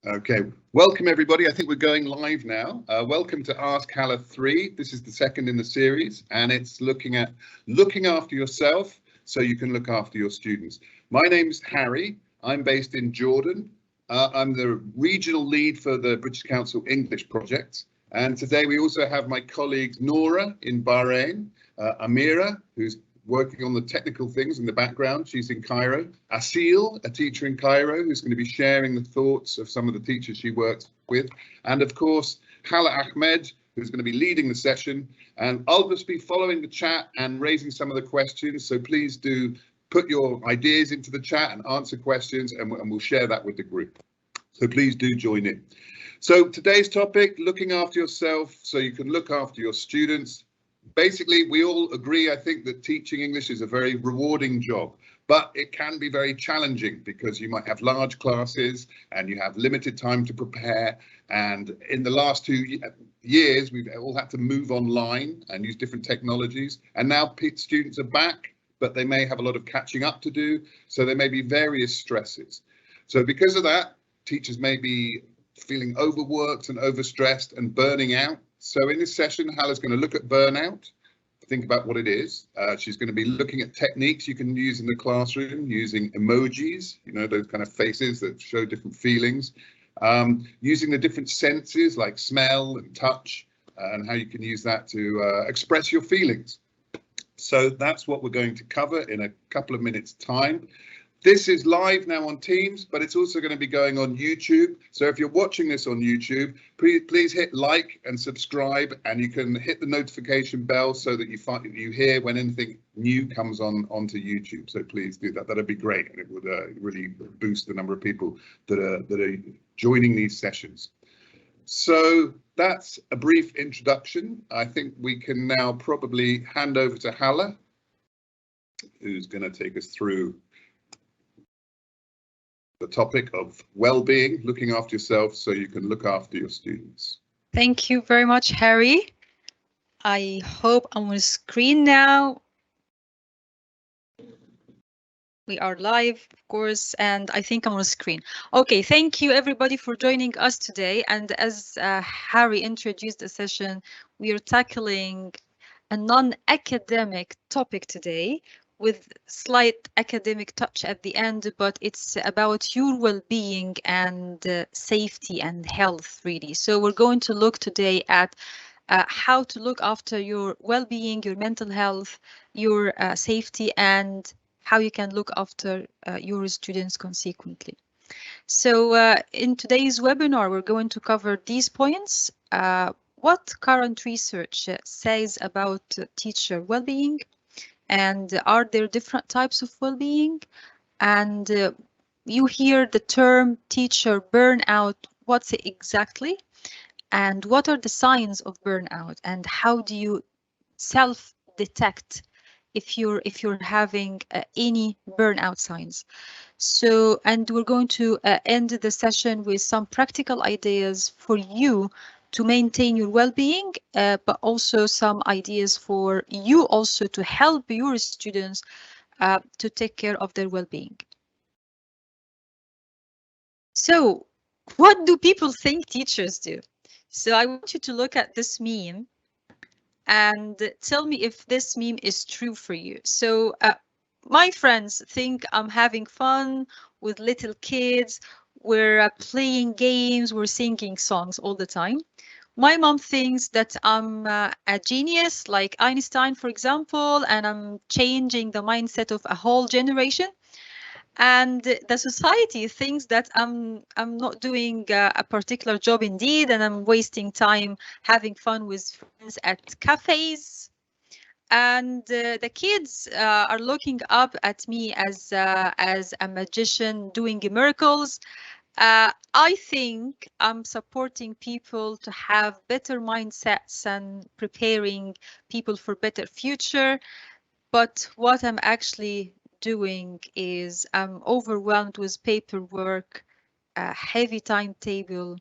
Okay, welcome everybody. I think we're going live now. Welcome to AskHala 3. This is the second in the series, and it's looking at looking after yourself so you can look after your students. My name's Harry. I'm based in Jordan. I'm the regional lead for the British Council English project. And today we also have my colleagues Nora in Bahrain, Amira, who's working on the technical things in the background. She's in Cairo. Asil, a teacher in Cairo, who's going to be sharing the thoughts of some of the teachers she works with. And of course, Hala Ahmed, who's going to be leading the session. And I'll just be following the chat and raising some of the questions. So please do put your ideas into the chat and answer questions, and we'll share that with the group. So please do join in. So today's topic, looking after yourself so you can look after your students. Basically, we all agree, I think, that teaching English is a very rewarding job, but it can be very challenging because you might have large classes and you have limited time to prepare. And in the last 2 years, we've all had to move online and use different technologies. And now students are back, but they may have a lot of catching up to do. So there may be various stresses. So because of that, teachers may be feeling overworked and overstressed and burning out. So in this session, Hala's going to look at burnout, think about what it is. She's going to be looking at techniques you can use in the classroom, using emojis, you know, those kind of faces that show different feelings, using the different senses like smell and touch, and how you can use that to express your feelings. So that's what we're going to cover in a couple of minutes' time. This is live now on Teams, but it's also going to be going on YouTube. So if you're watching this on YouTube, please hit like and subscribe, and you can hit the notification bell so that you hear when anything new comes onto YouTube. So please do that. That'd be great, and it would really boost the number of people that are joining these sessions. So that's a brief introduction. I think we can now probably hand over to Hala, who's going to take us through the topic of well-being, looking after yourself so you can look after your students. Thank you very much, Harry. I hope I'm on screen now. We are live, of course, and I think I'm on screen. Okay, thank you everybody for joining us today. And as Harry introduced the session, we are tackling a non-academic topic today, with slight academic touch at the end, but it's about your well-being and safety and health, really. So we're going to look today at how to look after your well-being, your mental health, your safety, and how you can look after your students consequently. So in today's webinar, we're going to cover these points. What current research says about teacher well-being, and are there different types of well-being? And you hear the term teacher burnout. What's it exactly? And what are the signs of burnout? And how do you self-detect if you're having any burnout signs? So, and we're going to end the session with some practical ideas for you to maintain your well-being, but also some ideas for you also to help your students to take care of their well-being. So what do people think teachers do? So I want you to look at this meme and tell me if this meme is true for you. So my friends think I'm having fun with little kids. We're playing games, we're singing songs all the time. My mom thinks that I'm a genius, like Einstein, for example, and I'm changing the mindset of a whole generation. And the society thinks that I'm not doing a particular job indeed, and I'm wasting time having fun with friends at cafes. And the kids are looking up at me as a magician doing miracles. I think I'm supporting people to have better mindsets and preparing people for better future. But what I'm actually doing is I'm overwhelmed with paperwork, a heavy timetable,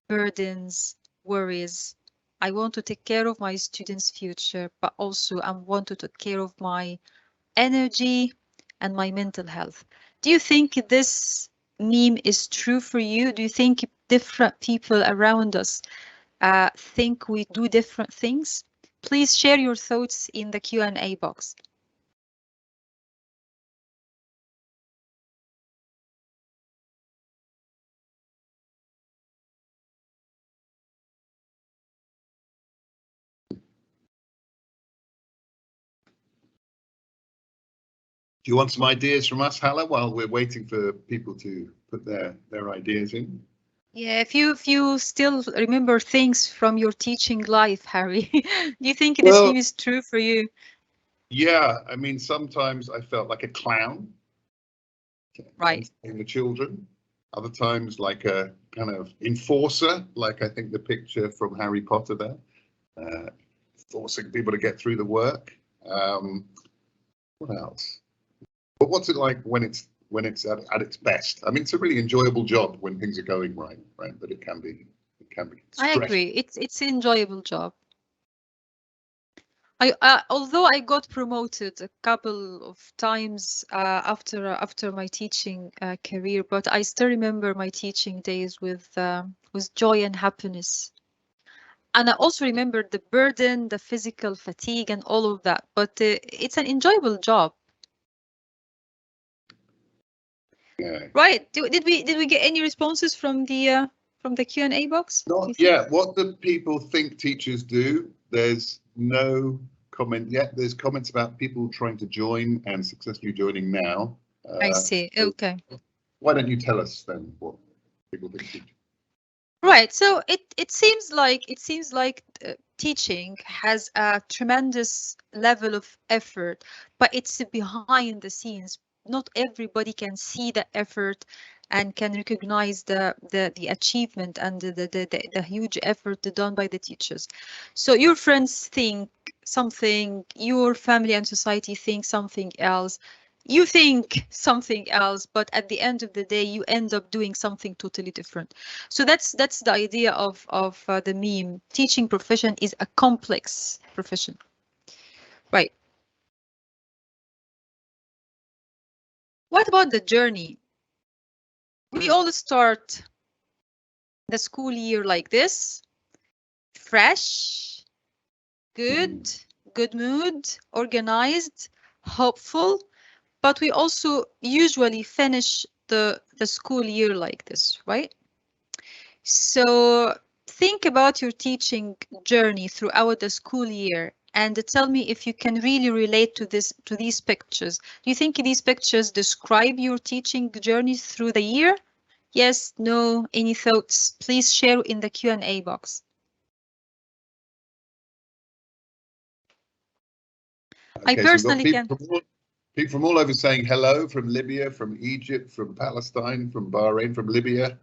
burdens, worries. I want to take care of my students' future, but also I want to take care of my energy and my mental health. Do you think this meme is true for you? Do you think different people around us think we do different things? Please share your thoughts in the Q&A box. Do you want some ideas from us, Hala, while we're waiting for people to put their ideas in? Yeah, if you still remember things from your teaching life, Harry, do you think the same is true for you? Yeah, I mean, sometimes I felt like a clown, right, entertaining the children. Other times like a kind of enforcer, like I think the picture from Harry Potter there, forcing people to get through the work. What else? But what's it like when it's at its best? I mean, it's a really enjoyable job when things are going right, but it can be stressful. I agree. It's an enjoyable job. Although I got promoted a couple of times after my teaching career, but I still remember my teaching days with joy and happiness. And I also remember the burden, the physical fatigue, and all of that. But it's an enjoyable job. Yeah. Right. Did we get any responses from the Q&A box? Not yet. What do people think teachers do? There's no comment yet. There's comments about people trying to join and successfully joining now. I see. Okay. Why don't you tell us then what people think teachers? Right. So it seems like teaching has a tremendous level of effort, but it's behind the scenes. Not everybody can see the effort and can recognize the achievement and the huge effort done by the teachers. So your friends think something, your family and society think something else. You think something else, but at the end of the day, you end up doing something totally different. So that's the idea of the meme. Teaching profession is a complex profession, right? What about the journey? We all start the school year like this, fresh, good mood, organized, hopeful, but we also usually finish the school year like this, right? So think about your teaching journey throughout the school year and tell me if you can really relate to these pictures. Do you think these pictures describe your teaching journey through the year? Yes, no, any thoughts? Please share in the Q&A box. Okay, I personally can. People from all over saying hello, from Libya, from Egypt, from Palestine, from Bahrain, from Libya.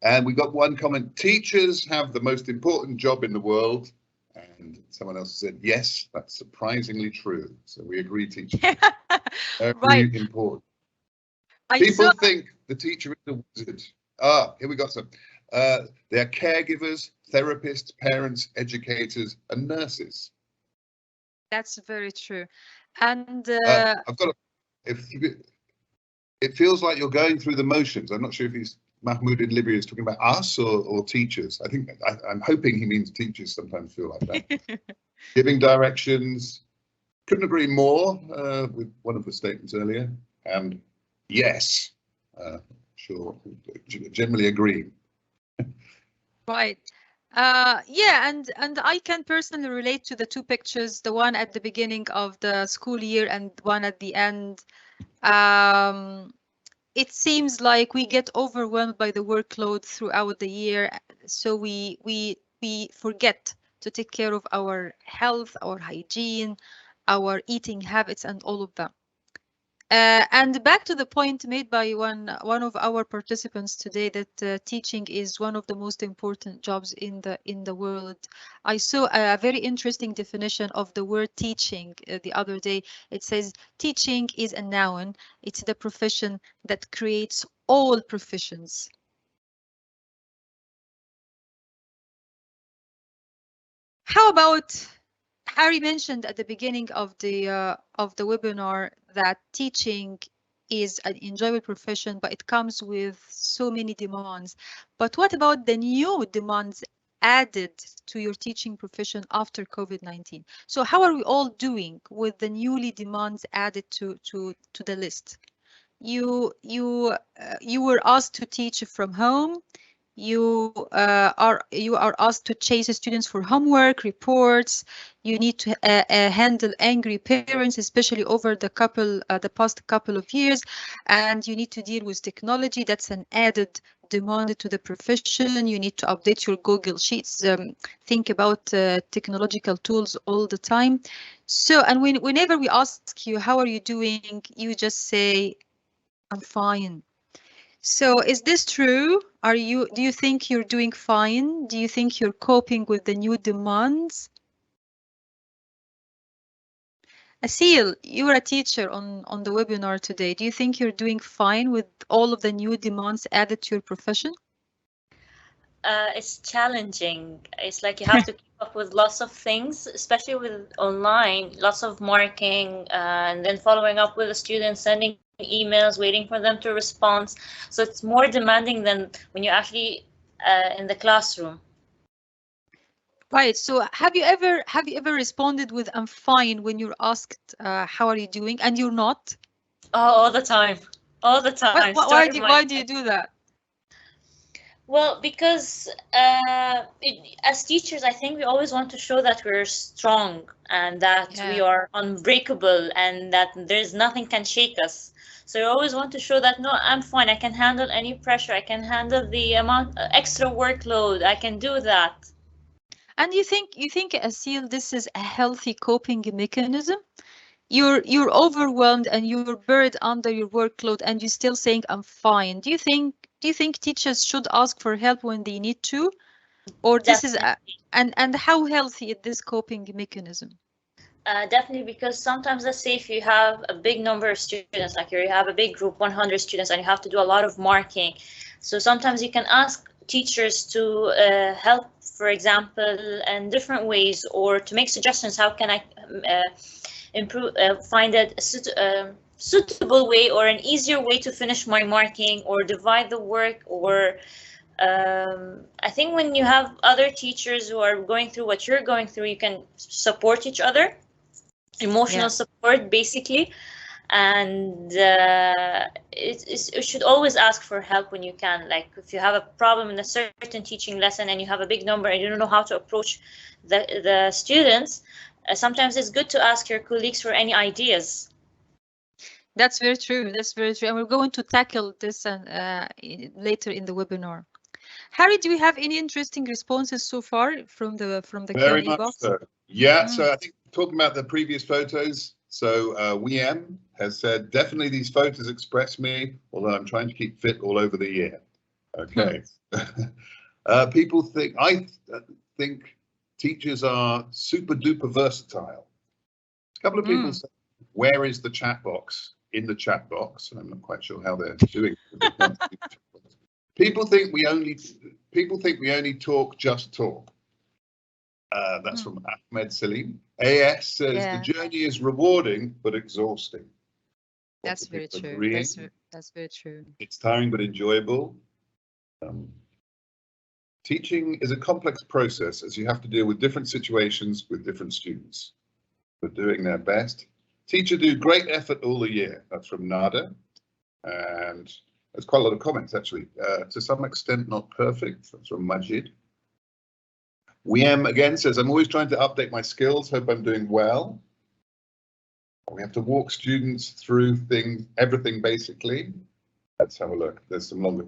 And we got one comment, teachers have the most important job in the world. And someone else said, yes, that's surprisingly true. So we agree, teachers. Very right. Important. People think the teacher is a wizard. Here we got some. They're caregivers, therapists, parents, educators, and nurses. That's very true. And I've got it feels like you're going through the motions. I'm not sure if he's Mahmoud in Libya is talking about us or teachers. I think I'm hoping he means teachers sometimes feel like that. Giving directions. Couldn't agree more with one of the statements earlier. And yes, sure, generally agree. Right. Yeah, and I can personally relate to the two pictures, the one at the beginning of the school year and one at the end. It seems like we get overwhelmed by the workload throughout the year, so we forget to take care of our health, our hygiene, our eating habits, and all of them. And back to the point made by one of our participants today, that teaching is one of the most important jobs in the world. I saw a very interesting definition of the word teaching the other day. It says teaching is a noun. It's the profession that creates all professions. How about Harry mentioned at the beginning of the webinar that teaching is an enjoyable profession, but it comes with so many demands. But what about the new demands added to your teaching profession after COVID-19? So how are we all doing with the newly demands added to the list? You were asked to teach from home. You are asked to chase students for homework reports. You need to handle angry parents, especially over the past couple of years, and you need to deal with technology. That's an added demand to the profession. You need to update your Google Sheets, think about technological tools all the time. So, and whenever we ask you how are you doing, you just say I'm fine. So is this true? Do you think you're doing fine? Do you think you're coping with the new demands? Asil, you were a teacher on the webinar today. Do you think you're doing fine with all of the new demands added to your profession? It's challenging. It's like you have to keep up with lots of things, especially with online, lots of marking, and then following up with the students, sending emails, waiting for them to respond. So it's more demanding than when you're actually in the classroom. Right. So have you ever responded with "I'm fine" when you're asked how are you doing and you're not? Oh, all the time, all the time. Why do you do that? Well, because as teachers, I think we always want to show that we're strong and that we are unbreakable and that there's nothing can shake us. So you always want to show that, no, I'm fine. I can handle any pressure. I can handle the amount extra workload. I can do that. And you think, Asil, this is a healthy coping mechanism? You're overwhelmed and you're buried under your workload and you're still saying I'm fine. Do you think teachers should ask for help when they need to? Or this is and how healthy is this coping mechanism? Definitely, because sometimes, let's say if you have a big number of students, like you have a big group, 100 students, and you have to do a lot of marking. So sometimes you can ask teachers to help, for example, in different ways, or to make suggestions. How can I improve, find a suitable way or an easier way to finish my marking or divide the work, or I think when you have other teachers who are going through what you're going through, you can support each other, emotional support basically, and it should always ask for help when you can. Like if you have a problem in a certain teaching lesson and you have a big number and you don't know how to approach the students, sometimes it's good to ask your colleagues for any ideas. That's very true. That's very true. And we're going to tackle this later in the webinar. Harry, do we have any interesting responses so far from the Very Q&A much box? so. Yeah, so I think talking about the previous photos, so WM has said, definitely these photos express me, although I'm trying to keep fit all over the year. Okay. People think, I think teachers are super duper versatile. A couple of people say, where is the chat box? In the chat box. I'm not quite sure how they're doing. People think we only talk, just talk. That's from Ahmed Salim. AS says the journey is rewarding but exhausting. That's very true. That's very true. It's tiring but enjoyable. Teaching is a complex process as you have to deal with different situations with different students. But doing their best. Teacher do great effort all the year. That's from Nada. And there's quite a lot of comments actually. To some extent not perfect. That's from Majid. WM again says, I'm always trying to update my skills, hope I'm doing well. We have to walk students through everything basically. Let's have a look. There's some longer.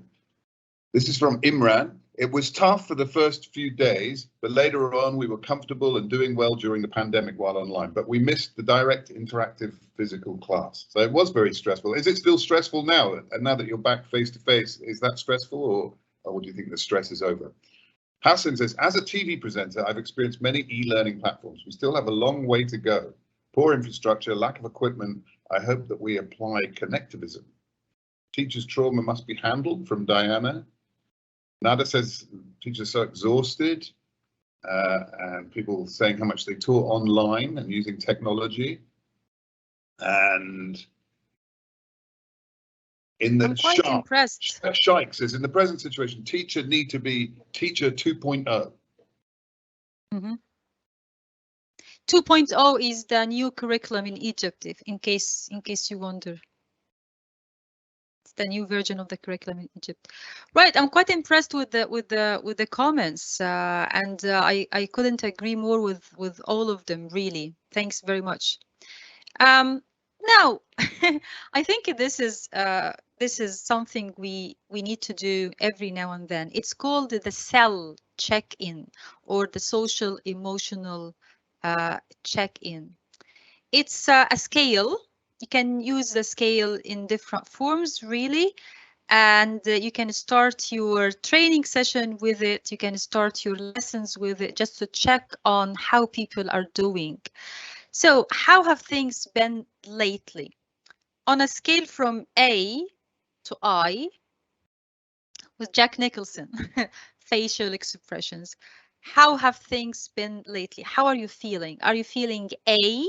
This is from Imran. It was tough for the first few days, but later on we were comfortable and doing well during the pandemic while online, but we missed the direct interactive physical class. So it was very stressful. Is it still stressful now? And now that you're back face to face, is that stressful or do you think the stress is over? Hassan says, as a TV presenter, I've experienced many e-learning platforms. We still have a long way to go. Poor infrastructure, lack of equipment. I hope that we apply connectivism. Teachers' trauma must be handled, from Diana. Nada says teachers are so exhausted and people saying how much they taught online and using technology. And In the I'm quite impressed. Shaikh says, in the present situation, teacher need to be teacher 2.0. 2.0 is the new curriculum in Egypt, in case you wonder. It's the new version of the curriculum in Egypt. Right, I'm quite impressed with the comments, and I couldn't agree more with all of them, really. Thanks very much. Now, I think this is something we need to do every now and then. It's called the cell check-in, or the social emotional check-in. It's a scale. You can use the scale in different forms, really, and you can start your training session with it. You can start your lessons with it, just to check on how people are doing. So how have things been lately? On a scale from A to I, with Jack Nicholson, facial expressions, how have things been lately? How are you feeling? Are you feeling A,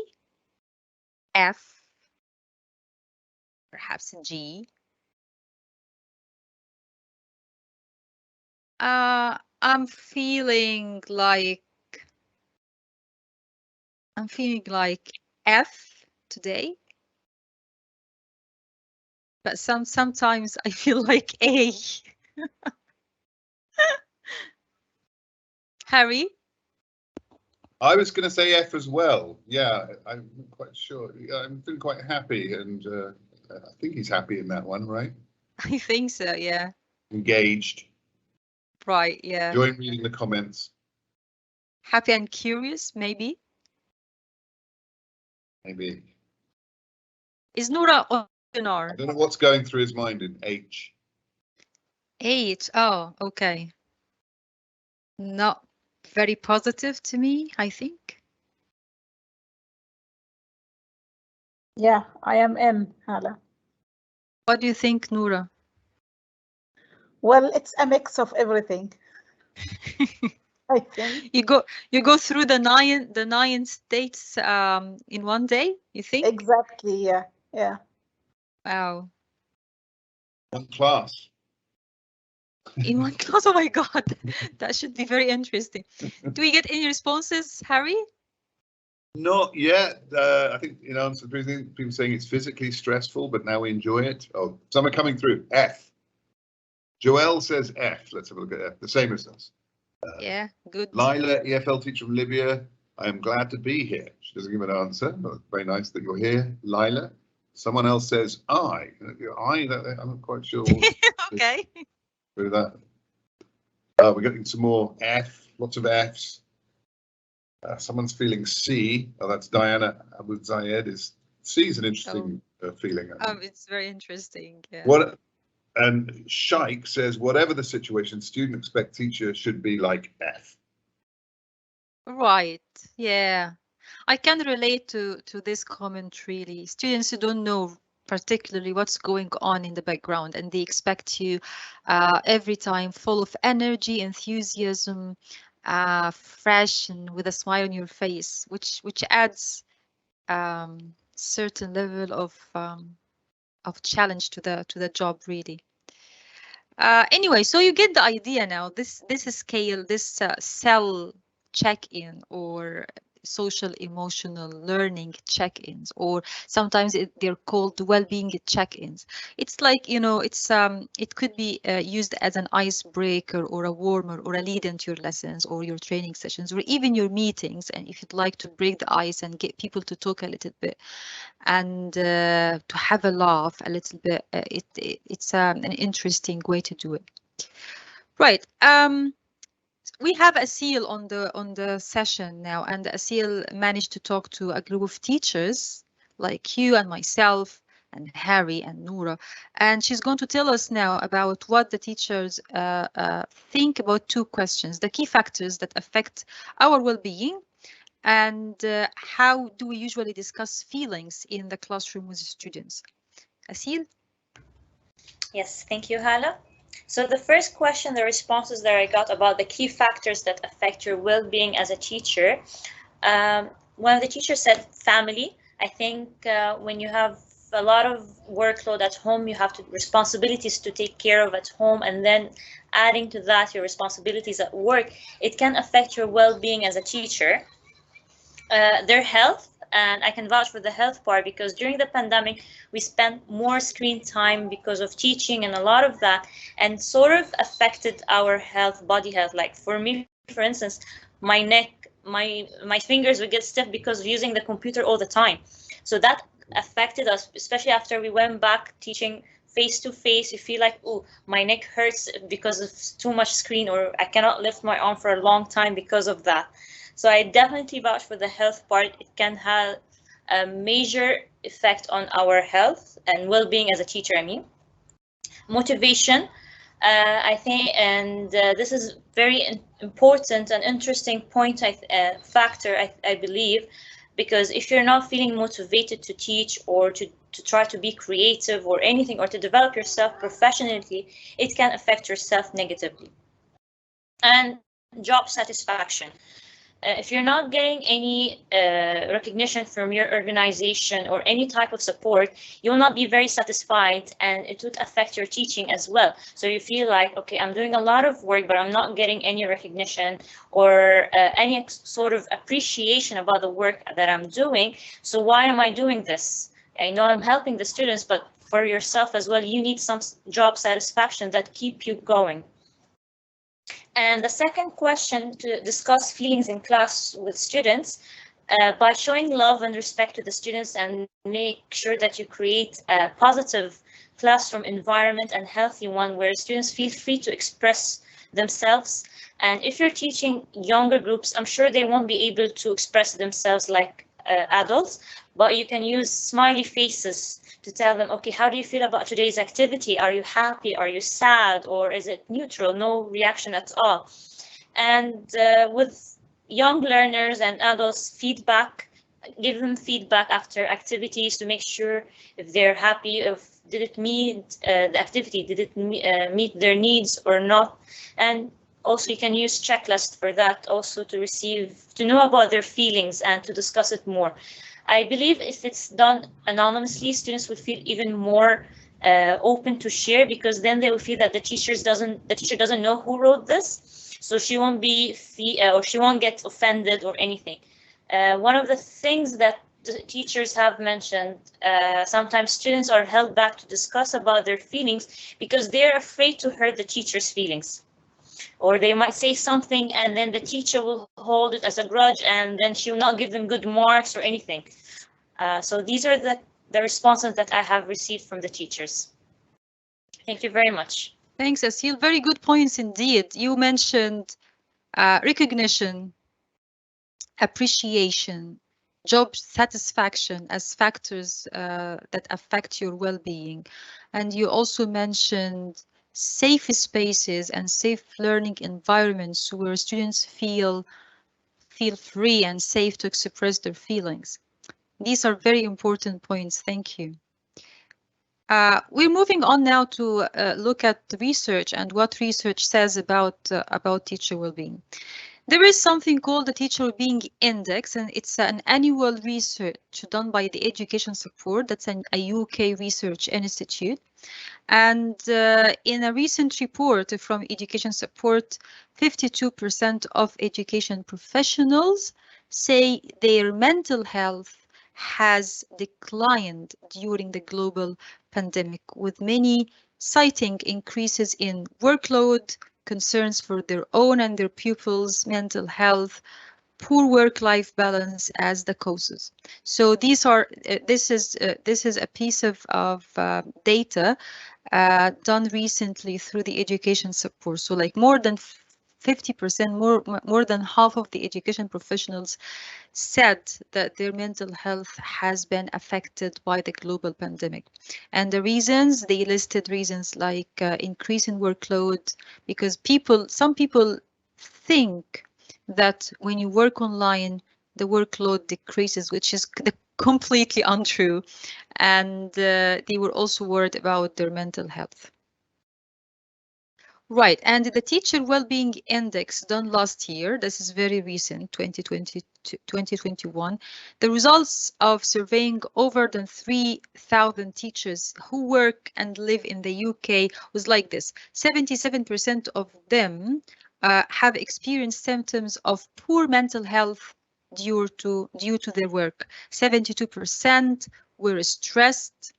F, perhaps G? I'm feeling like F today. But sometimes I feel like A. Harry? I was going to say F as well. Yeah, I'm not quite sure. I'm feeling quite happy, and I think he's happy in that one, right? I think so, yeah. Engaged. Right, yeah. Enjoying reading the comments. Happy and curious, maybe. Maybe. Is Noura on I don't know what's going through his mind in H. H, oh, okay. Not very positive to me, I think. Yeah, I am M, Hala. What do you think, Noura? Well, it's a mix of everything. I think. You go through the nine states in one day, you think? Exactly, yeah. Yeah. Wow. One class. In one class, oh my God, that should be very interesting. Do we get any responses, Harry? Not yet. I think in answer to people saying it's physically stressful, but now we enjoy it. Oh, some are coming through. F. Joelle says F. Let's have a look at F. The same as us. Yeah, good. Lila, EFL teacher from Libya. I am glad to be here. She doesn't give an answer, but very nice that you're here, Lila. Someone else says I. I'm not quite sure. Okay. With that. We're getting some more F. Lots of Fs. Someone's feeling C. Oh, that's Diana Abu Zayed. C is an interesting feeling. It's very interesting. Yeah. What? And Shaikh says, whatever the situation, student expect teacher should be like F. Right. Yeah. I can relate to this comment, really. Students who don't know particularly what's going on in the background, and they expect you every time full of energy, enthusiasm, fresh, and with a smile on your face, which adds certain level of challenge to the job, really. Anyway, so you get the idea now. This scale, this cell check-in, or social emotional learning check-ins, or sometimes they're called well-being check-ins. It's like, you know, it's it could be used as an icebreaker, or a warmer, or a lead into your lessons or your training sessions, or even your meetings. And if you'd like to break the ice and get people to talk a little bit and to have a laugh a little bit, it's an interesting way to do it. Right. We have Asil on the session now, and Asil managed to talk to a group of teachers like you and myself and Harry and Noura, and she's going to tell us now about what the teachers think about two questions: the key factors that affect our well-being, and how do we usually discuss feelings in the classroom with students. Asil? Yes, thank you, Hala. So the first question, the responses that I got about the key factors that affect your well-being as a teacher, one of the teachers said family. I think when you have a lot of workload at home, you have responsibilities to take care of at home, and then adding to that your responsibilities at work, it can affect your well-being as a teacher. Their health, and I can vouch for the health part, because during the pandemic we spent more screen time because of teaching and a lot of that, and sort of affected our health, body health. Like for me, for instance, my neck, my fingers would get stiff because of using the computer all the time. So that affected us, especially after we went back teaching face to face. You feel like, oh, my neck hurts because of too much screen, or I cannot lift my arm for a long time because of that. So I definitely vouch for the health part. It can have a major effect on our health and well-being as a teacher, I mean. Motivation, I think, and this is very important and interesting point, factor, I believe, because if you're not feeling motivated to teach or to try to be creative or anything, or to develop yourself professionally, it can affect yourself negatively. And job satisfaction. If you're not getting any recognition from your organization or any type of support, you will not be very satisfied, and it would affect your teaching as well. So you feel like, okay, I'm doing a lot of work, but I'm not getting any recognition or any sort of appreciation about the work that I'm doing. So why am I doing this? I know I'm helping the students, but for yourself as well, you need some job satisfaction that keep you going. And the second question, to discuss feelings in class with students by showing love and respect to the students, and make sure that you create a positive classroom environment and healthy one where students feel free to express themselves. And if you're teaching younger groups, I'm sure they won't be able to express themselves like adults, but you can use smiley faces to tell them, okay, how do you feel about today's activity? Are you happy? Are you sad? Or is it neutral? No reaction at all. And with young learners and adults, feedback, give them feedback after activities to make sure if they're happy, if did it meet the activity, did it meet their needs or not. And also you can use checklists for that also to know about their feelings and to discuss it more. I believe if it's done anonymously, students will feel even more open to share, because then they will feel that the teacher doesn't know who wrote this, so she won't or she won't get offended or anything. One of the things that the teachers have mentioned, sometimes students are held back to discuss about their feelings because they're afraid to hurt the teacher's feelings. Or they might say something and then the teacher will hold it as a grudge, and then she will not give them good marks or anything. So these are the responses that I have received from the teachers. Thank you very much. Thanks, Asil. Very good points indeed. You mentioned recognition, appreciation, job satisfaction as factors that affect your well-being. And you also mentioned safe spaces and safe learning environments where students feel free and safe to express their feelings. These are very important points. Thank you. We're moving on now to look at the research and what research says about teacher well-being. There is something called the Teacher Wellbeing Index, and it's an annual research done by the Education Support. That's a UK research institute. And in a recent report from Education Support, 52% of education professionals say their mental health has declined during the global pandemic, with many citing increases in workload, concerns for their own and their pupils' mental health, poor work-life balance as the causes. So these are this is a piece of data done recently through the Education Support. So like more than 50%, more than half of the education professionals said that their mental health has been affected by the global pandemic. And the reasons, they listed reasons like increase in workload, because some people think that when you work online, the workload decreases, which is completely untrue. And they were also worried about their mental health. Right, and the Teacher Wellbeing Index done last year, this is very recent, 2021, the results of surveying over than 3,000 teachers who work and live in the UK was like this. 77% of them have experienced symptoms of poor mental health due to their work. 72% were stressed,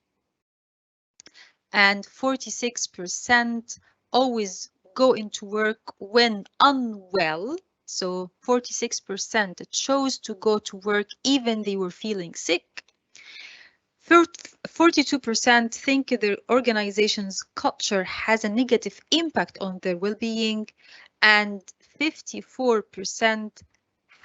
and 46% always go into work when unwell. So 46% chose to go to work even they were feeling sick. 42% think their organization's culture has a negative impact on their well-being, and 54%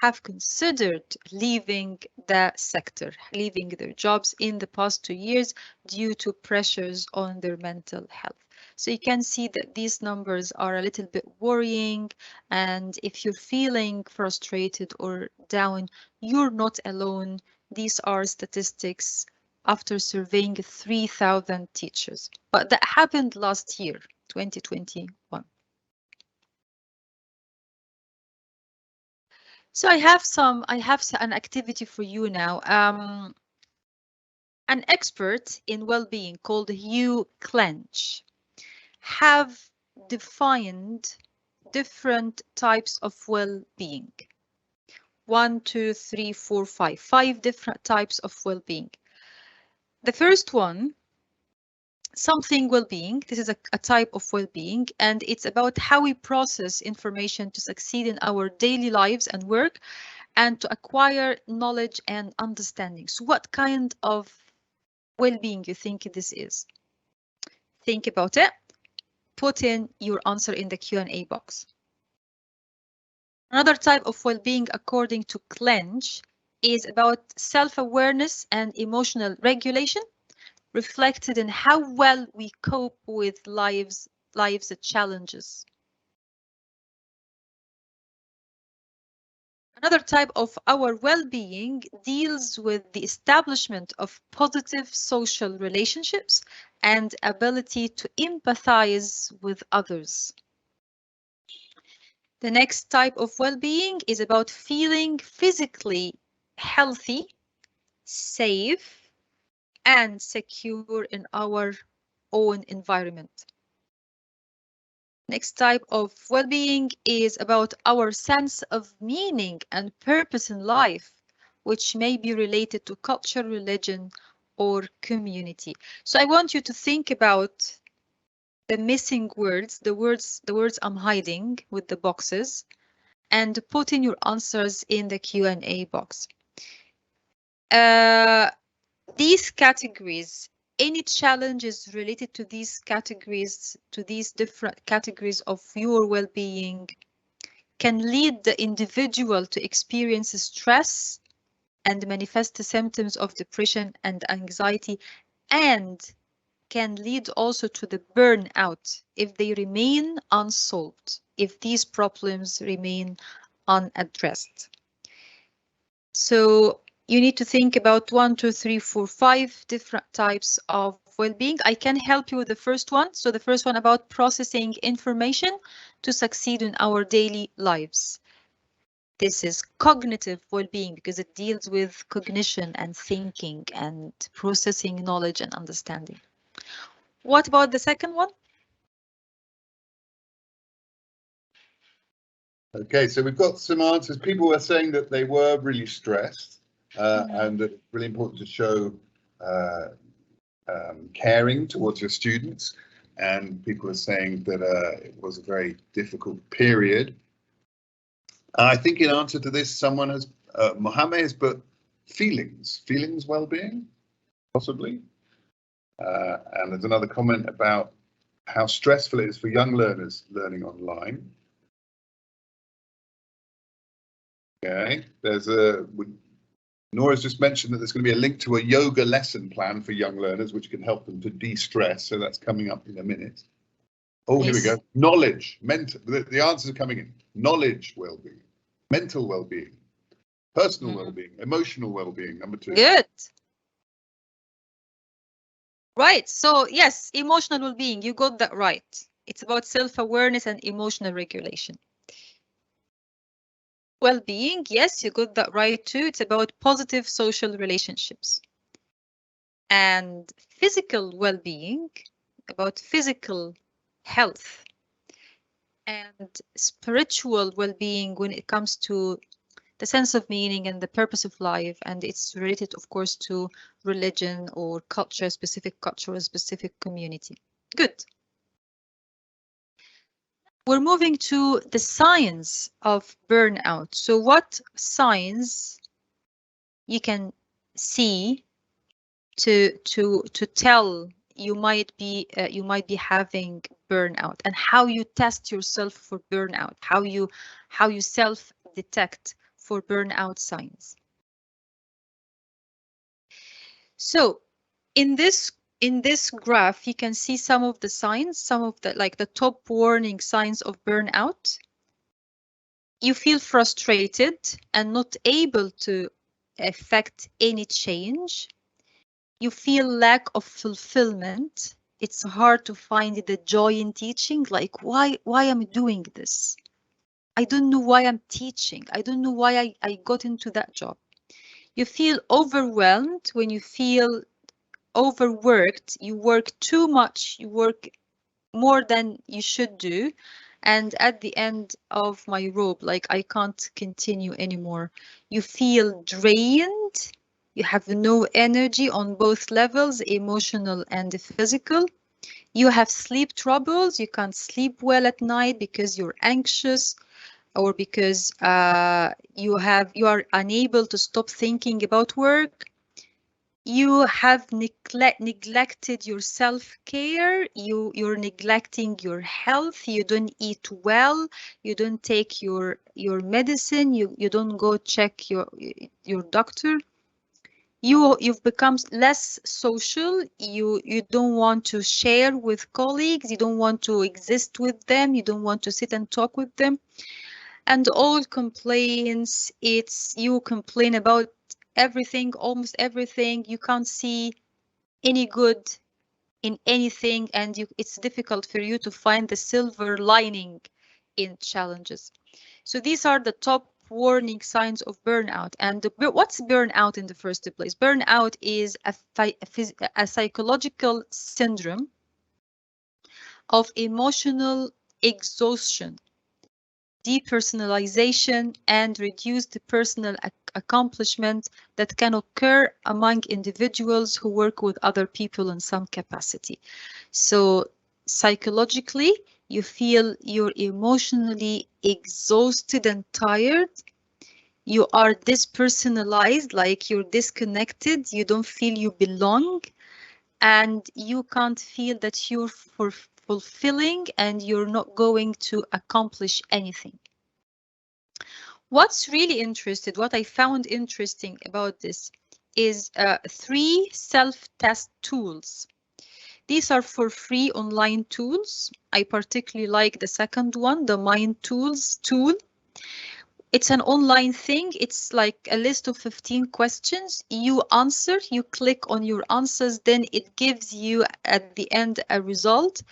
have considered leaving the sector, leaving their jobs in the past 2 years due to pressures on their mental health. So you can see that these numbers are a little bit worrying, and if you're feeling frustrated or down, you're not alone. These are statistics after surveying 3,000 teachers, but that happened last year, 2021. So I have an activity for you now. An expert in well-being called Hugh Clench have defined different types of well-being. 1, 2, 3, 4, 5. 5 different types of well-being. The first one, something well-being. This is a type of well-being, and it's about how we process information to succeed in our daily lives and work, and to acquire knowledge and understanding. So what kind of well-being you think this is? Think about it. Put in your answer in the Q&A box. Another type of well-being, according to Clench, is about self-awareness and emotional regulation, reflected in how well we cope with life's challenges. Another type of our well-being deals with the establishment of positive social relationships and ability to empathize with others. The next type of well-being is about feeling physically healthy, safe, and secure in our own environment. Next type of well-being is about our sense of meaning and purpose in life, which may be related to culture, religion, or community. So I want you to think about the missing words, the words I'm hiding with the boxes, and put in your answers in the Q&A box. These categories, any challenges related to these categories, to these different categories of your well-being, can lead the individual to experience stress and manifest the symptoms of depression and anxiety, and can lead also to the burnout if they remain unsolved, if these problems remain unaddressed. So you need to think about 1, 2, 3, 4, 5 different types of well-being. I can help you with the first one. So the first one about processing information to succeed in our daily lives. This is cognitive well-being because it deals with cognition and thinking and processing knowledge and understanding. What about the second one? Okay, so we've got some answers. People were saying that they were really stressed and that it's really important to show caring towards your students. And people are saying that it was a very difficult period. I think in answer to this, someone has, Mohammed has put feelings well-being, possibly. And there's another comment about how stressful it is for young learners learning online. Okay, there's Nora's just mentioned that there's going to be a link to a yoga lesson plan for young learners, which can help them to de-stress. So that's coming up in a minute. Oh, yes. Here we go. Knowledge, mental. The answers are coming in. Knowledge well-being, mental well-being, personal well-being, emotional well-being. Number 2. Good. Right. So yes, emotional well-being. You got that right. It's about self-awareness and emotional regulation. Well-being, yes, you got that right too. It's about positive social relationships. And physical well-being, about physical health. And spiritual well-being when it comes to the sense of meaning and the purpose of life, and it's related, of course, to religion or culture, specific culture, or specific community. Good. We're moving to the signs of burnout. So what signs you can see to tell you might be having burnout, and how you test yourself for burnout, how you self detect for burnout signs. So in this graph, you can see some of the signs, some of the top warning signs of burnout. You feel frustrated and not able to affect any change. You feel lack of fulfillment. It's hard to find the joy in teaching. Like, why am I doing this? I don't know why I'm teaching. I don't know why I got into that job. You feel overwhelmed when you feel overworked. You work too much. You work more than you should do. And at the end of my rope, like, I can't continue anymore. You feel drained. You have no energy on both levels, emotional and physical. You have sleep troubles. You can't sleep well at night because you're anxious, or because you are unable to stop thinking about work. You have neglected your self-care. You're neglecting your health. You don't eat well. You don't take your medicine. You don't go check your doctor. You've become less social. You don't want to share with colleagues. You don't want to exist with them. You don't want to sit and talk with them. And all complaints, it's you complain about everything, almost everything. You can't see any good in anything, and it's difficult for you to find the silver lining in challenges. So these are the top warning signs of burnout. And what's burnout in the first place? Burnout is a psychological syndrome of emotional exhaustion, depersonalization, and reduced personal accomplishment that can occur among individuals who work with other people in some capacity. So psychologically, you feel you're emotionally exhausted and tired. You are dispersonalized, like you're disconnected. You don't feel you belong, and you can't feel that you're fulfilling, and you're not going to accomplish anything. What's really interesting, what I found interesting about this is 3 self-test tools. These are for free online tools. I particularly like the second one, the Mind Tools tool. It's an online thing. It's like a list of 15 questions. You answer, you click on your answers, then it gives you at the end a result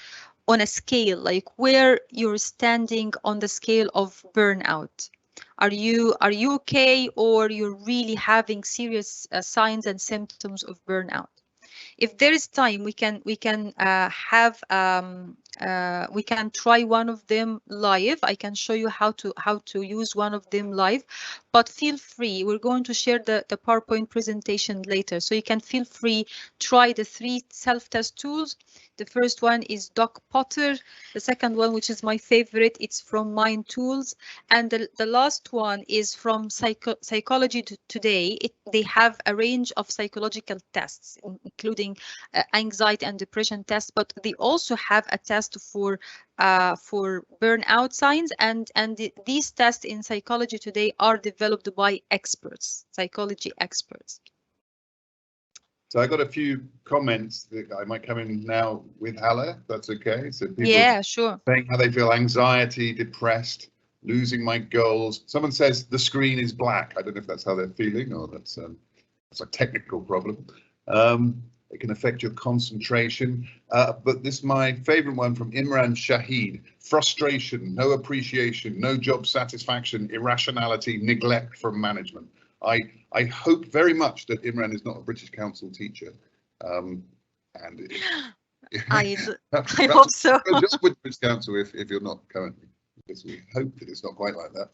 on a scale, like where you're standing on the scale of burnout. Are you okay, or you're really having serious signs and symptoms of burnout? If there is time, we can try one of them live. I can show you how to use one of them live, but feel free. We're going to share the PowerPoint presentation later, so you can feel free, try the 3 self-test tools. The first one is Doc Potter. The second one, which is my favorite, it's from Mind Tools. And the last one is from Psychology Today. They have a range of psychological tests, including anxiety and depression tests, but they also have a test for burnout signs. And these tests in Psychology Today are developed by experts, psychology experts. So I got a few comments that I might come in now with Hala, if that's okay. So people, yeah, sure, saying how they feel anxiety, depressed, losing my goals. Someone says the screen is black. I don't know if that's how they're feeling, or that's a technical problem. It can affect your concentration. But this is my favorite one from Imran Shahid. Frustration, no appreciation, no job satisfaction, irrationality, neglect from management. I hope very much that Imran is not a British Council teacher. I hope so. Just with British Council if you're not currently, because we hope that it's not quite like that.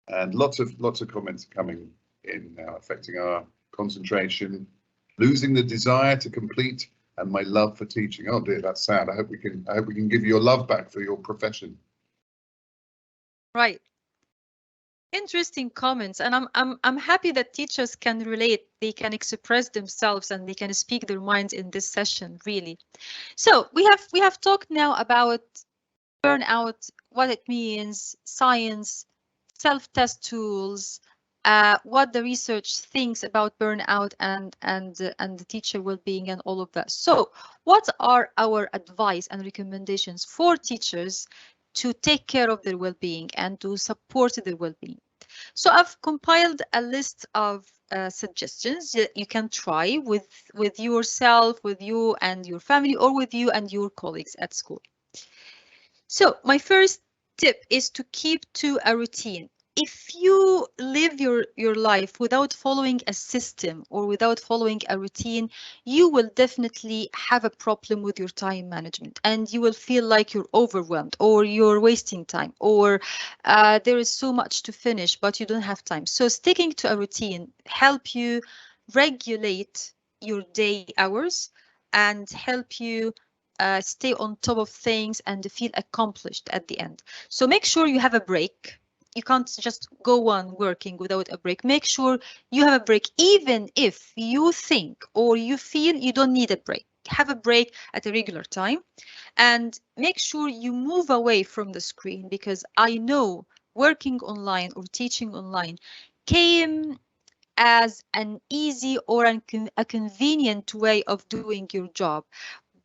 And lots of comments coming in now affecting our concentration, losing the desire to complete, and my love for teaching. Oh dear, that's sad. I hope we can give your love back for your profession. Right. Interesting comments, and I'm happy that teachers can relate. They can express themselves and they can speak their minds in this session, really. So we have talked now about burnout, what it means, science, self-test tools, what the research thinks about burnout and the teacher well-being and all of that. So what are our advice and recommendations for teachers to take care of their well-being and to support their well-being? So I've compiled a list of suggestions that you can try with yourself, with you and your family, or with you and your colleagues at school. So my first tip is to keep to a routine. If you live your life without following a system or without following a routine, you will definitely have a problem with your time management, and you will feel like you're overwhelmed or you're wasting time, or there is so much to finish but you don't have time. So sticking to a routine help you regulate your day hours and help you stay on top of things and feel accomplished at the end. So make sure you have a break. You can't just go on working without a break. Make sure you have a break, even if you think or you feel you don't need a break. Have a break at a regular time, and make sure you move away from the screen, because I know working online or teaching online came as an easy or a convenient way of doing your job,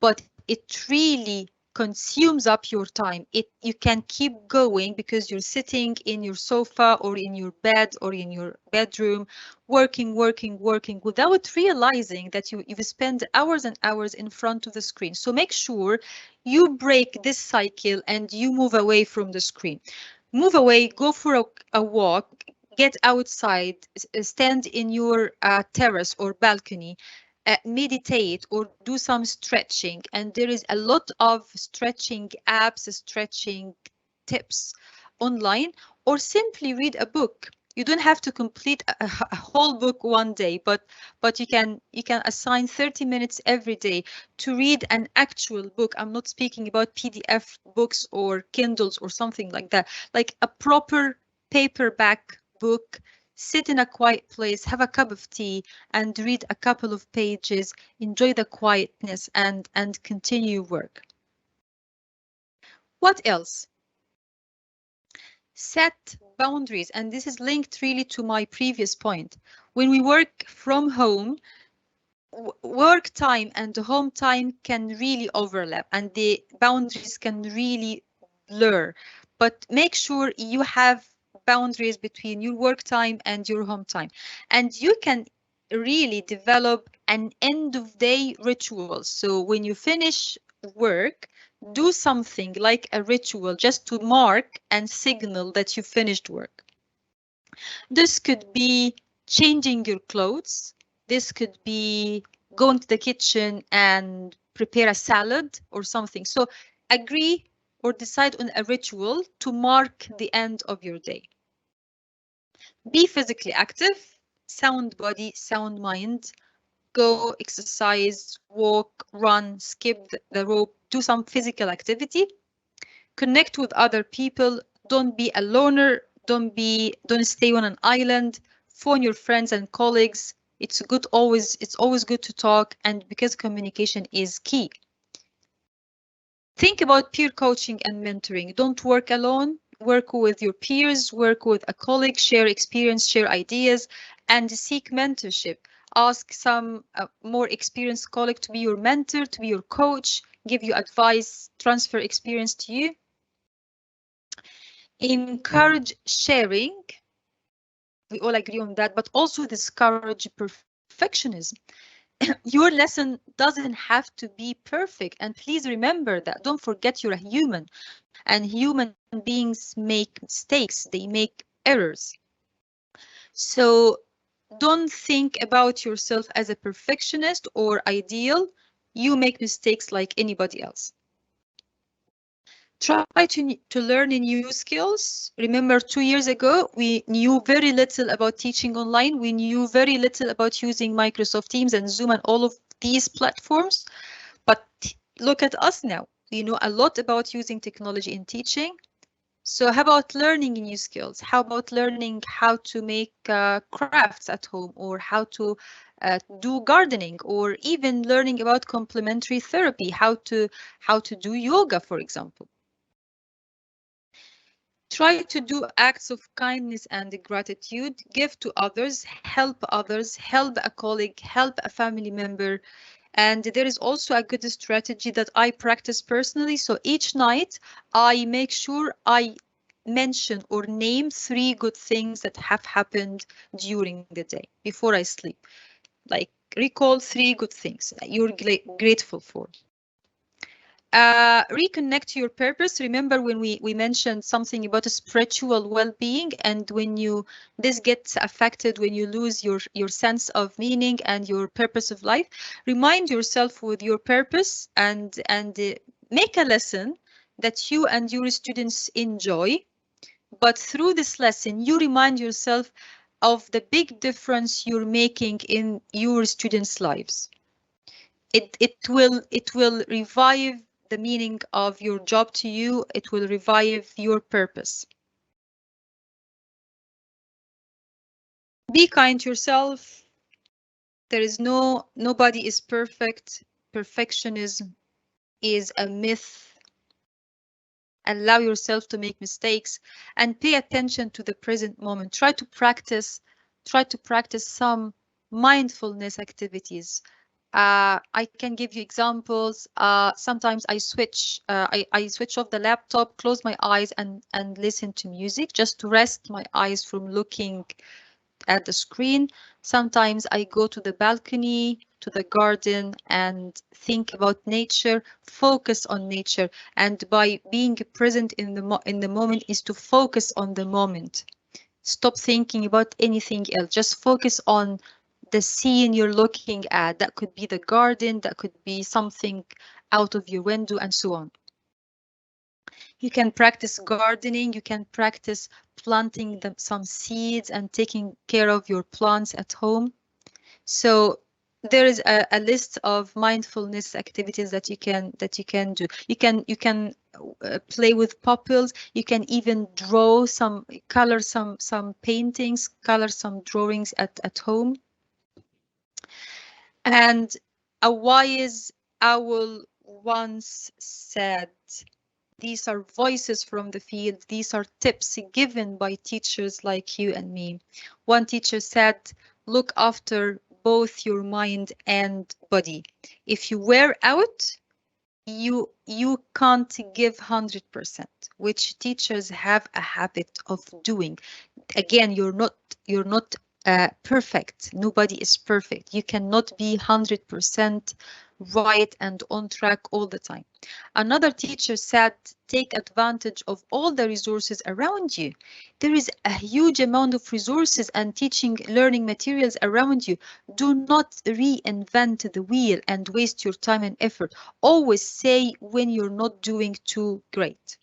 but it really consumes up your time. You can keep going because you're sitting in your sofa or in your bed or in your bedroom, working without realizing that you've spent hours and hours in front of the screen. So make sure you break this cycle and you move away from the screen. Move away, go for a walk, get outside, stand in your terrace or balcony, meditate or do some stretching. And there is a lot of stretching apps, stretching tips online, or simply read a book. You don't have to complete a whole book one day, but you can assign 30 minutes every day to read an actual book. I'm not speaking about PDF books or Kindles or something like that, like a proper paperback book. Sit in a quiet place, have a cup of tea, and read a couple of pages. Enjoy the quietness and continue work. What else? Set boundaries, and this is linked really to my previous point. When we work from home, work time and home time can really overlap, and the boundaries can really blur. But make sure you have boundaries between your work time and your home time, and you can really develop an end of day ritual. So when you finish work, do something like a ritual just to mark and signal that you finished work. This could be changing your clothes. This could be going to the kitchen and prepare a salad or something. So agree or decide on a ritual to mark the end of your day. Be physically active, sound body, sound mind. Go exercise, walk, run, skip the rope, do some physical activity. Connect with other people. Don't be a loner. Don't stay on an island. Phone your friends and colleagues. It's always good to talk, and because communication is key. Think about peer coaching and mentoring. Don't work alone. Work with your peers, work with a colleague, share experience, share ideas, and seek mentorship. Ask some more experienced colleague to be your mentor, to be your coach, give you advice, transfer experience to you. Encourage sharing. We all agree on that, but also discourage perfectionism. Your lesson doesn't have to be perfect. And please remember that. Don't forget you're a human, and human beings make mistakes. They make errors. So don't think about yourself as a perfectionist or ideal. You make mistakes like anybody else. Try to learn new skills. Remember, 2 years ago, we knew very little about teaching online. We knew very little about using Microsoft Teams and Zoom and all of these platforms. But look at us now. We know a lot about using technology in teaching. So how about learning new skills? How about learning how to make crafts at home, or how to do gardening, or even learning about complementary therapy, how to do yoga, for example. Try to do acts of kindness and gratitude. Give to others, help a colleague, help a family member. And there is also a good strategy that I practice personally. So each night I make sure I mention or name 3 good things that have happened during the day before I sleep. Like, recall 3 good things you're grateful for. Reconnect to your purpose. Remember when we mentioned something about a spiritual well-being, and when this gets affected, when you lose your sense of meaning and your purpose of life, remind yourself with your purpose, and make a lesson that you and your students enjoy. But through this lesson, you remind yourself of the big difference you're making in your students' lives. It will revive the meaning of your job to you. It will revive your purpose. Be kind to yourself. There is nobody is perfect. Perfectionism is a myth. Allow yourself to make mistakes and pay attention to the present moment. Try to practice some mindfulness activities. I can give you examples. Sometimes I switch off the laptop, close my eyes, and listen to music just to rest my eyes from looking at the screen. Sometimes I go to the balcony, to the garden, and think about nature, focus on nature. And by being present in the moment is to focus on the moment. Stop thinking about anything else. Just focus on the scene you're looking at. That could be the garden, that could be something out of your window, and so on. You can practice gardening, you can practice planting some seeds and taking care of your plants at home. So there is a list of mindfulness activities that you can do. You can play with puppets. You can even draw color some paintings, color some drawings at home. And a wise owl once said, these are voices from the field. These are tips given by teachers like you and me. One teacher said, look after both your mind and body. If you wear out, you can't give 100%, which teachers have a habit of doing. Again, you're not perfect. Nobody is perfect. You cannot be 100% right and on track all the time. Another teacher said, take advantage of all the resources around you. There is a huge amount of resources and learning materials around you. Do not reinvent the wheel and waste your time and effort. Always say when you're not doing too great.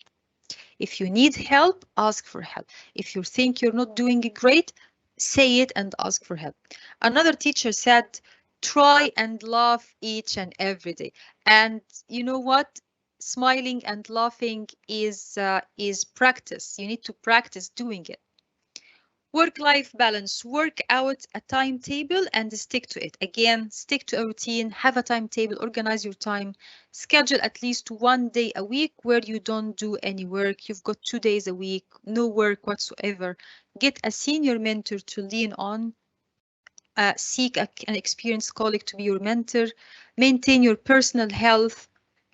If you need help, ask for help. If you think you're not doing great, say it and ask for help. Another teacher said, try and laugh each and every day. And you know what? Smiling and laughing is practice. You need to practice doing it. Work-life balance. Work out a timetable and stick to it. Again, stick to a routine, have a timetable, organize your time, schedule at least 1 day a week where you don't do any work. You've got 2 days a week, no work whatsoever. Get a senior mentor to lean on. Seek an experienced colleague to be your mentor. Maintain your personal health.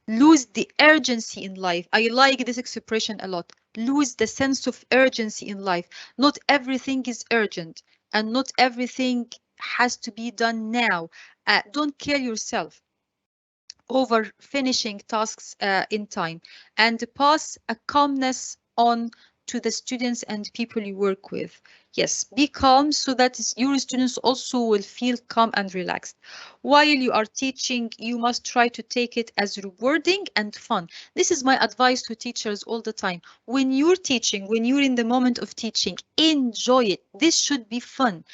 Lose the urgency in life. I like this expression a lot. Lose the sense of urgency in life. Not everything is urgent and not everything has to be done now. Don't kill yourself over finishing tasks in time, and pass a calmness on to the students and people you work with. Yes, be calm so that your students also will feel calm and relaxed. While you are teaching, you must try to take it as rewarding and fun. This is my advice to teachers all the time. When you're teaching, when you're in the moment of teaching, enjoy it. This should be fun.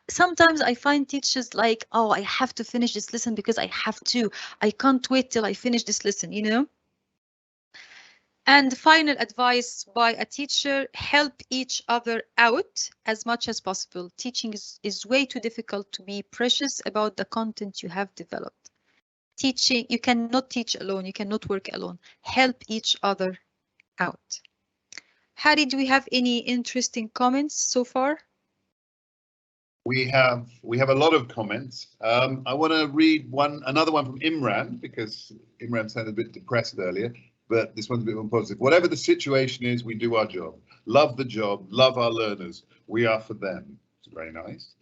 Sometimes I find teachers like, oh, I have to finish this lesson because I have to. I can't wait till I finish this lesson, you know? And final advice by a teacher, help each other out as much as possible. Teaching is way too difficult to be precious about the content you have developed. Teaching, you cannot teach alone, you cannot work alone. Help each other out. Harry, do we have any interesting comments so far? We have a lot of comments. I want to read another one from Imran, because Imran sounded a bit depressed earlier, but this one's a bit more positive. Whatever the situation is, we do our job. Love the job, love our learners. We are for them. It's very nice.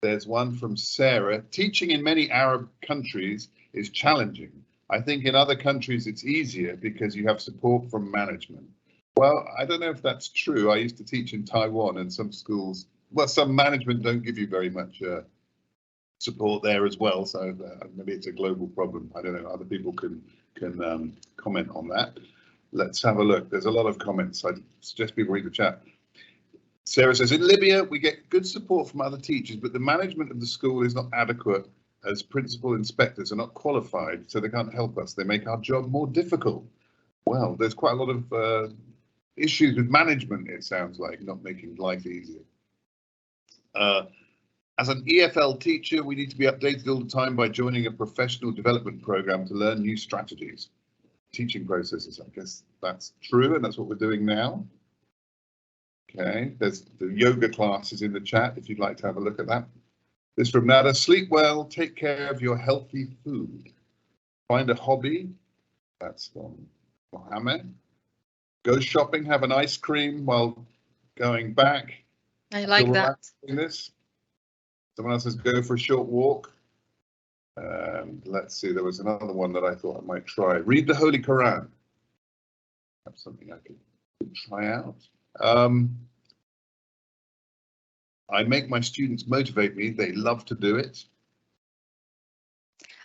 There's one from Sarah. Teaching in many Arab countries is challenging. I think in other countries it's easier because you have support from management. Well, I don't know if that's true. I used to teach in Taiwan, and some schools, well, some management don't give you very much support there as well. So maybe it's a global problem. I don't know. Other people can comment on that. Let's have a look. There's a lot of comments. I suggest people read the chat. Sarah says, in Libya, we get good support from other teachers, but the management of the school is not adequate, as principal inspectors are not qualified, so they can't help us. They make our job more difficult. Well, there's quite a lot of issues with management, it sounds like, not making life easier. As an EFL teacher, we need to be updated all the time by joining a professional development program to learn new strategies, teaching processes. I guess that's true, and that's what we're doing now. Okay, there's the yoga classes in the chat if you'd like to have a look at that. This from Nada. Sleep well, take care of your healthy food. Find a hobby. That's from Mohammed. Go shopping, have an ice cream while going back. I like that. This. Someone else says go for a short walk. Let's see, there was another one that I thought I might try. Read the Holy Quran. That's something I could try out. I make my students motivate me. They love to do it.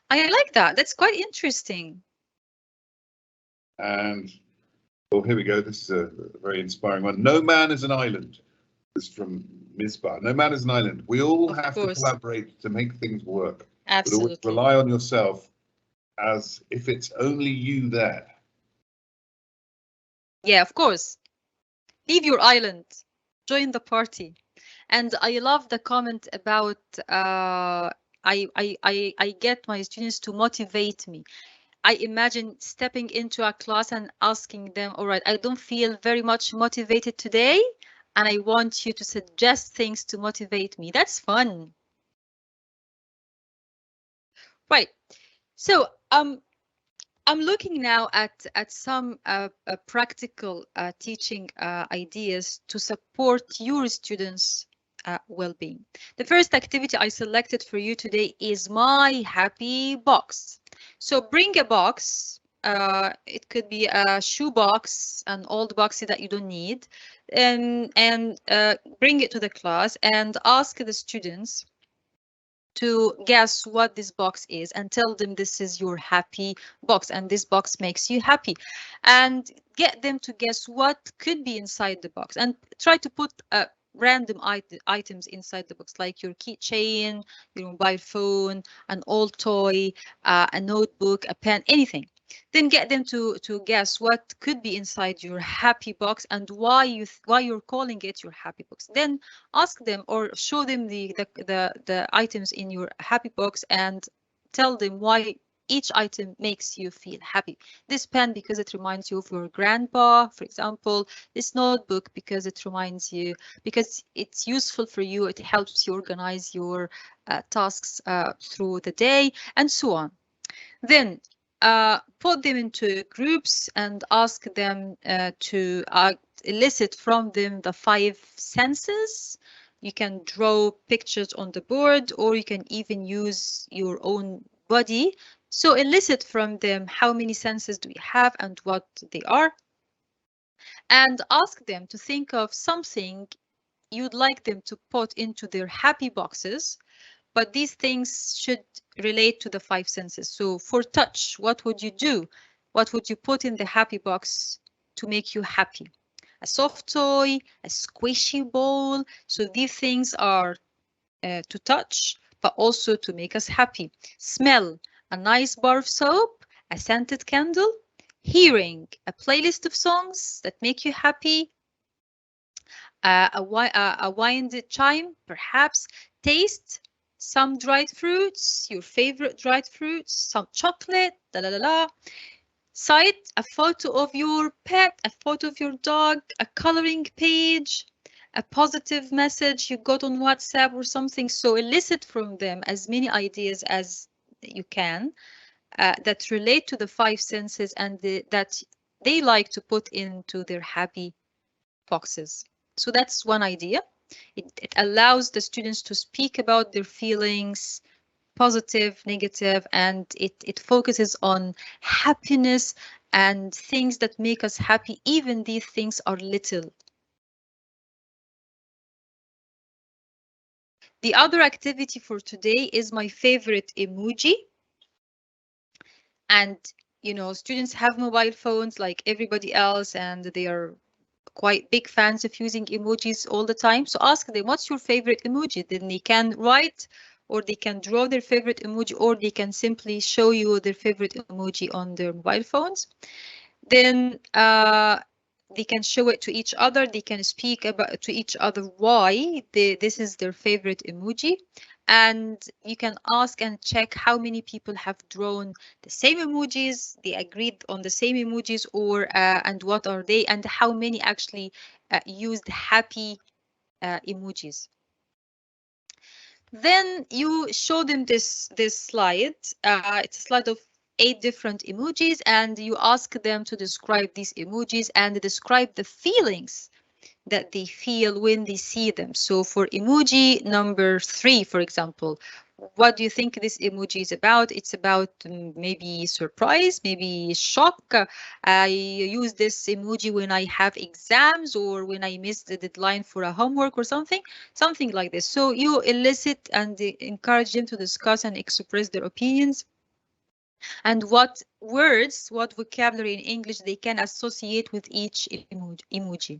I like that. That's quite interesting. And, oh, here we go. This is a very inspiring one. No man is an island. This is from Misbah. No man is an island. We all have to collaborate to make things work. Absolutely. But always rely on yourself as if it's only you there. Yeah, of course. Leave your island. Join the party. And I love the comment about I get my students to motivate me. I imagine stepping into a class and asking them, all right, I don't feel very much motivated today, and I want you to suggest things to motivate me. That's fun. Right. So I'm looking now at some practical teaching ideas to support your students' well-being. The first activity I selected for you today is my happy box. So bring a box. It could be a shoe box, an old box that you don't need, and bring it to the class and ask the students to guess what this box is, and tell them this is your happy box and this box makes you happy, and get them to guess what could be inside the box, and try to put random items inside the box, like your keychain, your mobile phone, an old toy, a notebook, a pen, anything. Then get them to guess what could be inside your happy box and why you're calling it your happy box. Then ask them or show them the items in your happy box and tell them why each item makes you feel happy. This pen because it reminds you of your grandpa, for example. This notebook because it reminds you, because it's useful for you. It helps you organize your tasks through the day, and so on. Then put them into groups and ask them to elicit from them the 5 senses. You can draw pictures on the board, or you can even use your own body. So elicit from them how many senses do you have and what they are. And ask them to think of something you'd like them to put into their happy boxes. But these things should relate to the 5 senses. So for touch, what would you do? What would you put in the happy box to make you happy? A soft toy, a squishy ball. So these things are to touch, but also to make us happy. Smell, a nice bar of soap, a scented candle. Hearing, a playlist of songs that make you happy. A wind chime, perhaps. Taste, some dried fruits, your favorite dried fruits, some chocolate, la la la la. Sight, a photo of your pet, a photo of your dog, a coloring page, a positive message you got on WhatsApp or something. So elicit from them as many ideas as you can that relate to the 5 senses and that they like to put into their happy boxes. So that's one idea. It allows the students to speak about their feelings, positive, negative, and it focuses on happiness and things that make us happy, even these things are little. The other activity for today is my favorite emoji. And, you know, students have mobile phones like everybody else, and they are quite big fans of using emojis all the time. So ask them, what's your favorite emoji? Then they can write, or they can draw their favorite emoji, or they can simply show you their favorite emoji on their mobile phones. Then they can show it to each other. They can speak about to each other why this is their favorite emoji. And you can ask and check how many people have drawn the same emojis, they agreed on the same emojis, or and what are they, and how many actually used happy emojis. Then you show them this slide. It's a slide of 8 different emojis, and you ask them to describe these emojis and describe the feelings that they feel when they see them. So for emoji number 3, for example, what do you think this emoji is about? It's about maybe surprise, maybe shock. I use this emoji when I have exams or when I miss the deadline for a homework or something like this. So you elicit and encourage them to discuss and express their opinions and what words, what vocabulary in English they can associate with each emoji.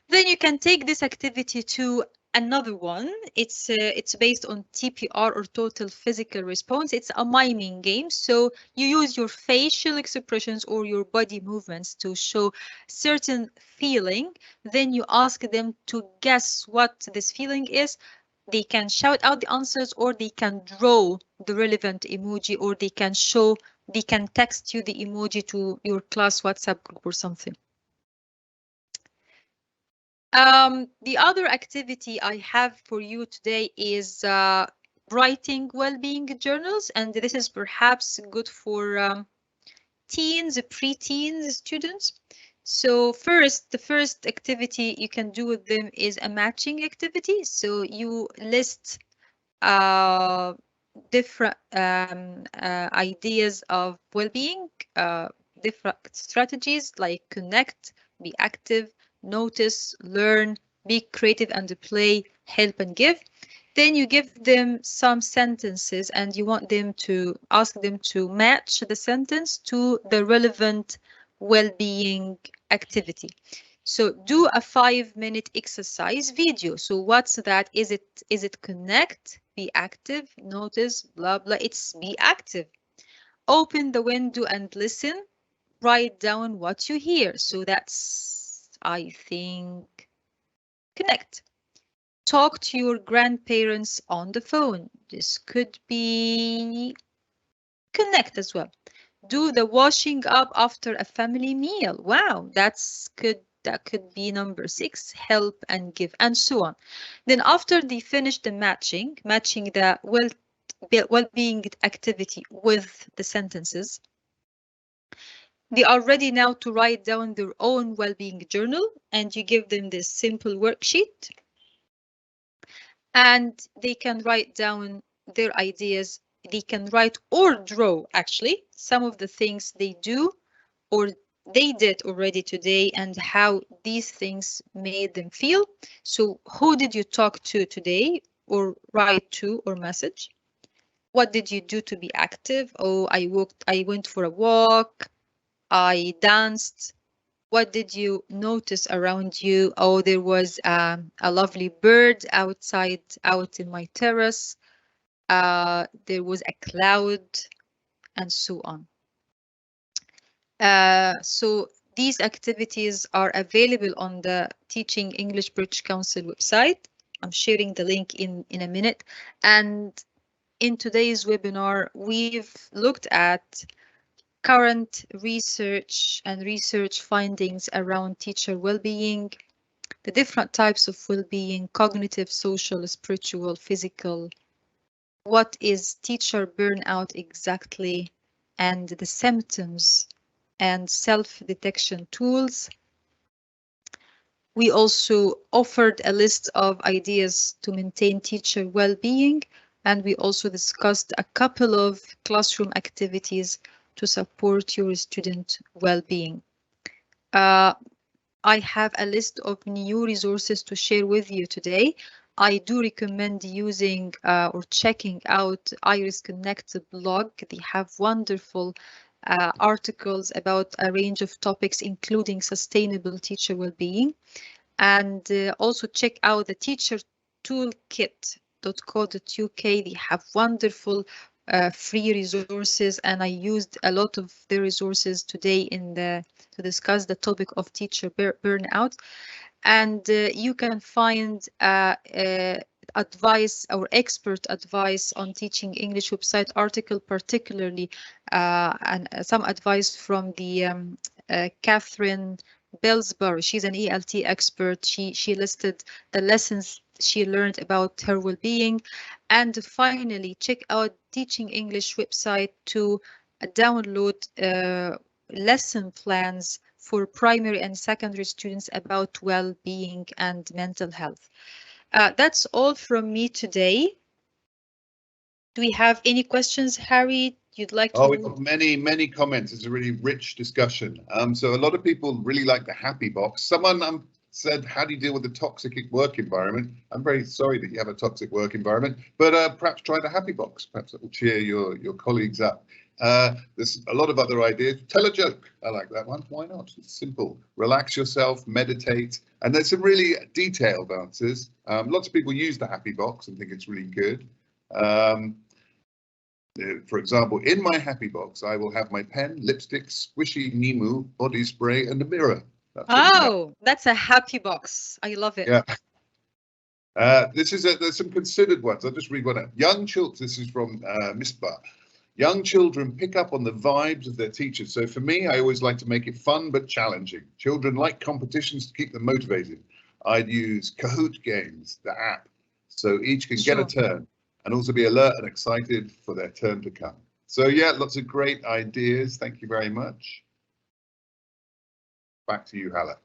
Then you can take this activity to another one. It's based on TPR, or total physical response. It's a miming game. So you use your facial expressions or your body movements to show certain feeling. Then you ask them to guess what this feeling is. They can shout out the answers, or they can draw the relevant emoji, or they can text you the emoji to your class WhatsApp group or something. The other activity I have for you today is writing well-being journals, and this is perhaps good for teens, pre-teens students. So the first activity you can do with them is a matching activity. So you list different ideas of well-being, different strategies like connect, be active, notice, learn, be creative and play, help and give. Then you give them some sentences and you want them to ask them to match the sentence to the relevant well-being activity. So do a 5-minute exercise video. So what's that? Is it connect, be active, notice, blah, blah. It's be active. Open the window and listen. Write down what you hear. So that's, I think, connect. Talk to your grandparents on the phone. This could be connect as well. Do the washing up after a family meal. Wow, that could be number 6, help and give, and so on. Then after they finish the matching the well-being activity with the sentences, they are ready now to write down their own well-being journal, and you give them this simple worksheet. and they can write down their ideas. They can write or draw, actually, some of the things they do or they did already today and how these things made them feel. So who did you talk to today or write to or message? What did you do to be active? Oh, I went for a walk, I danced. What did you notice around you? Oh, there was a lovely bird outside, out in my terrace. There was a cloud, and so on. So these activities are available on the Teaching English British Council website. I'm sharing the link in a minute. And in today's webinar, we've looked at current research and research findings around teacher well-being, the different types of well-being, cognitive, social, spiritual, physical. What is teacher burnout exactly, and the symptoms and self-detection tools. We also offered a list of ideas to maintain teacher well-being, and we also discussed a couple of classroom activities to support your student well-being. I have a list of new resources to share with you today. I do recommend using or checking out Iris Connect blog. They have wonderful articles about a range of topics, including sustainable teacher well-being. And also check out the teacher toolkit.co.uk. They have wonderful free resources, and I used a lot of the resources today to discuss the topic of teacher burnout. And you can find advice or expert advice on Teaching English website article, particularly and some advice from the Catherine Bellsbury. She's an ELT expert. She listed the lessons she learned about her well-being. And finally, check out Teaching English website to download lesson plans for primary and secondary students about well-being and mental health. That's all from me today. Do we have any questions, Harry? You'd like to? Oh, we've got many comments. It's a really rich discussion. So a lot of people really like the happy box. Someone said, how do you deal with the toxic work environment? I'm very sorry that you have a toxic work environment, but perhaps try the happy box. Perhaps it will cheer your colleagues up. There's a lot of other ideas. Tell a joke. I like that one. Why not? It's simple. Relax yourself, meditate, and there's some really detailed answers. Lots of people use the happy box and think it's really good. For example, in my happy box, I will have my pen, lipstick, squishy Nemu, body spray, and a mirror. That's a happy box. I love it. Yeah. There's some considered ones. I'll just read one out. Young children. This is from Misbah. Young children pick up on the vibes of their teachers. So for me, I always like to make it fun but challenging. Children like competitions to keep them motivated. I'd use Kahoot games, the app, so each can get a turn and also be alert and excited for their turn to come. So yeah, lots of great ideas. Thank you very much. Back to you, Hala.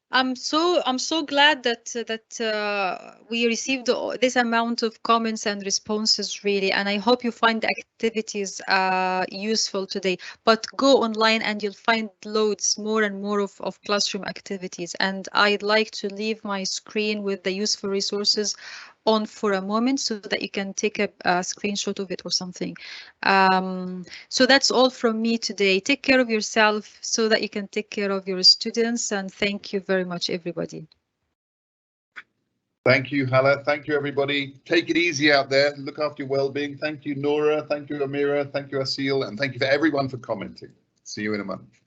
I'm so glad that we received this amount of comments and responses, really, and I hope you find the activities useful today. But go online and you'll find loads more and more of classroom activities. And I'd like to leave my screen with the useful resources on for a moment so that you can take a screenshot of it or something. So that's all from me today. Take care of yourself so that you can take care of your students, and thank you very much, everybody. Thank you, Hala. Thank you, everybody. Take it easy out there. Look after your well-being. Thank you, Nora. Thank you, Amira. Thank you, Asil. And thank you for everyone for commenting. See you in a month.